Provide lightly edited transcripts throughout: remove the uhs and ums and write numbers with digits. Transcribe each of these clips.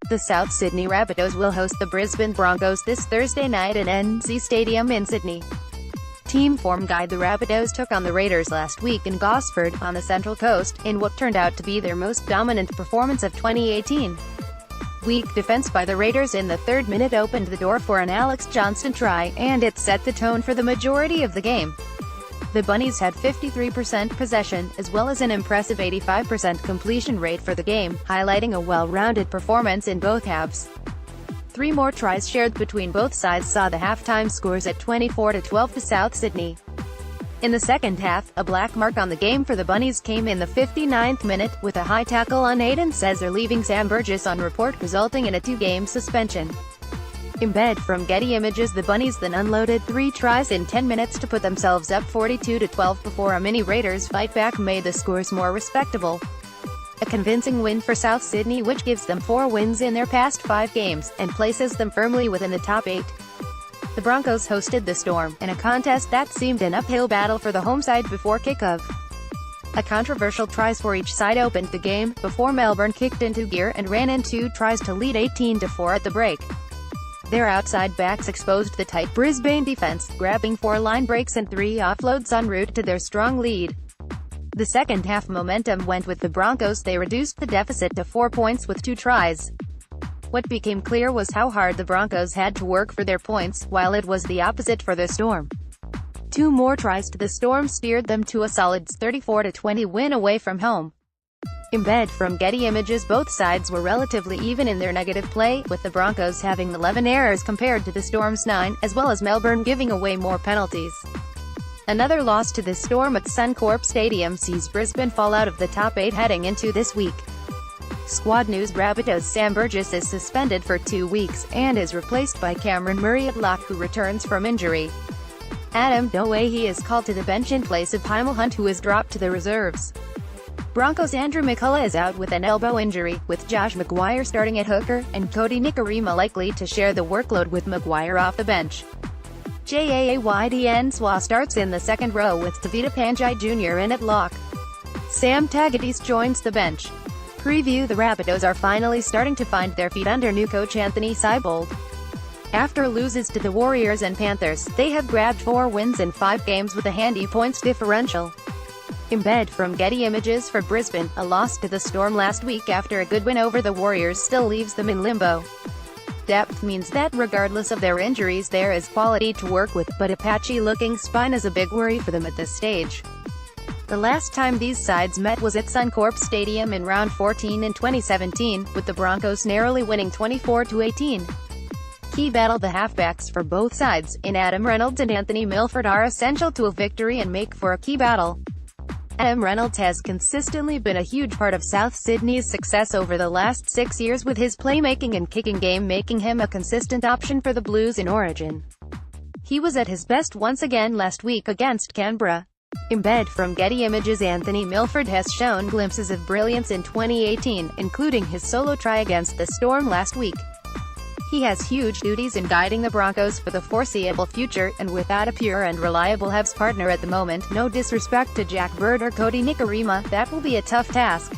The South Sydney Rabbitohs will host the Brisbane Broncos this Thursday night at ANZ Stadium in Sydney. Team form guide the Rabbitohs took on the Raiders last week in Gosford, on the Central Coast, in what turned out to be their most dominant performance of 2018. Weak defense by the Raiders in the third minute opened the door for an Alex Johnstone try, and it set the tone for the majority of the game. The Bunnies had 53% possession, as well as an impressive 85% completion rate for the game, highlighting a well-rounded performance in both halves. 3 more tries shared between both sides saw the halftime scores at 24-12 to South Sydney. In the second half, a black mark on the game for the Bunnies came in the 59th minute, with a high tackle on Aidan Cesar leaving Sam Burgess on report, resulting in a 2-game suspension. In bed from Getty Images, the Bunnies then unloaded 3 tries in 10 minutes to put themselves up 42-12 before a mini Raiders fight back made the scores more respectable. A convincing win for South Sydney, which gives them 4 wins in their past 5 games, and places them firmly within the top 8. The Broncos hosted the Storm, in a contest that seemed an uphill battle for the home side before kickoff. A controversial tries for each side opened the game, before Melbourne kicked into gear and ran in 2 tries to lead 18-4 at the break. Their outside backs exposed the tight Brisbane defense, grabbing 4 line breaks and 3 offloads en route to their strong lead. The second half momentum went with the Broncos. They reduced the deficit to 4 points with 2 tries. What became clear was how hard the Broncos had to work for their points, while it was the opposite for the Storm. 2 more tries to the Storm steered them to a solid 34-20 win away from home. In bed from Getty Images, both sides were relatively even in their negative play, with the Broncos having 11 errors compared to the Storm's 9, as well as Melbourne giving away more penalties. Another loss to the Storm at Suncorp Stadium sees Brisbane fall out of the top 8 heading into this week. Squad news: Rabbitohs Sam Burgess is suspended for 2 weeks, and is replaced by Cameron Murray at lock, who returns from injury. Adam Doehe is called to the bench in place of Hymel Hunt, who is dropped to the reserves. Broncos Andrew McCullough is out with an elbow injury, with Josh McGuire starting at hooker, and Cody Nikorima likely to share the workload with McGuire off the bench. Jaydn Swa starts in the second row with Tevita Pangai Jr. in at lock. Sam Tagatis joins the bench. Preview: the Rabbitohs are finally starting to find their feet under new coach Anthony Seibold. After loses to the Warriors and Panthers, they have grabbed 4 wins in 5 games with a handy points differential. In bed from Getty Images for Brisbane, a loss to the Storm last week after a good win over the Warriors still leaves them in limbo. Depth means that regardless of their injuries there is quality to work with, but a patchy-looking spine is a big worry for them at this stage. The last time these sides met was at Suncorp Stadium in round 14 in 2017, with the Broncos narrowly winning 24-18. Key battle: the halfbacks for both sides, in Adam Reynolds and Anthony Milford, are essential to a victory and make for a key battle. Adam Reynolds has consistently been a huge part of South Sydney's success over the last 6 years, with his playmaking and kicking game making him a consistent option for the Blues in Origin. He was at his best once again last week against Canberra. In bed from Getty Images, Anthony Milford has shown glimpses of brilliance in 2018, including his solo try against the Storm last week. He has huge duties in guiding the Broncos for the foreseeable future, and without a pure and reliable Habs partner at the moment, no disrespect to Jack Bird or Cody Nikorima, that will be a tough task.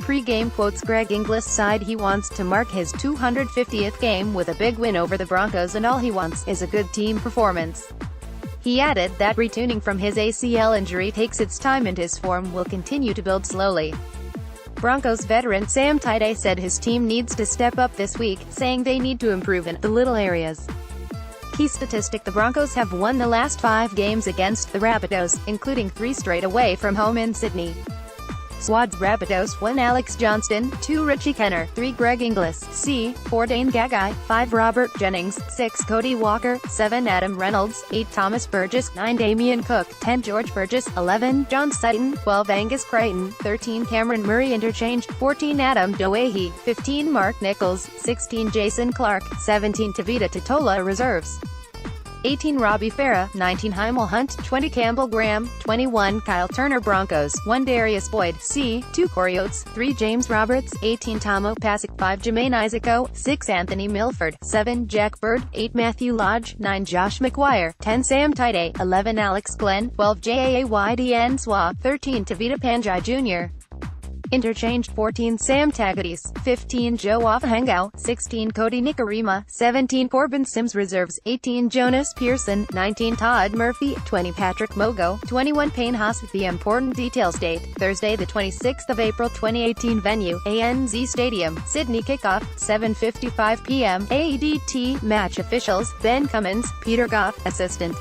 Pre-game quotes: Greg Inglis' side: he wants to mark his 250th game with a big win over the Broncos, and all he wants is a good team performance. He added that retuning from his ACL injury takes its time and his form will continue to build slowly. Broncos veteran Sam Tagatis said his team needs to step up this week, saying they need to improve in the little areas. Key statistic: the Broncos have won the last 5 games against the Rabbitohs, including 3 straight away from home in Sydney. Squad's Rabbitohs: 1 Alex Johnstone, 2 Richie Kenner, 3 Greg Inglis, 4 Dane Gagai, 5 Robert Jennings, 6 Cody Walker, 7 Adam Reynolds, 8 Thomas Burgess, 9 Damien Cook, 10 George Burgess, 11 John Sutton, 12 Angus Crichton, 13 Cameron Murray interchanged, 14 Adam Doehe, 15 Mark Nichols, 16 Jason Clark, 17 Tevita Totola reserves. 18 Robbie Farah, 19 Hymel Hunt, 20 Campbell Graham, 21 Kyle Turner Broncos, 1 Darius Boyd, 2 Corey Oates, 3 James Roberts, 18 Tomo Pasic, 5 Jermaine Isaako, 6 Anthony Milford, 7 Jack Bird, 8 Matthew Lodge, 9 Josh McGuire, 10 Sam Tagatis, 11 Alex Glenn, 12 Jaydn Swa, 13 Tevita Pangai Jr. Interchanged 14 Sam Tagatis, 15 Joe Offahengau, 16 Cody Nikarima, 17 Corbin Sims Reserves, 18 Jonas Pearson, 19 Todd Murphy, 20 Patrick Mogo, 21 Payne Haas. The important details date, Thursday the 26th of April 2018. Venue, ANZ Stadium, Sydney. Kickoff, 7:55 p.m. ADT. Match officials, Ben Cummins, Peter Goff, assistant.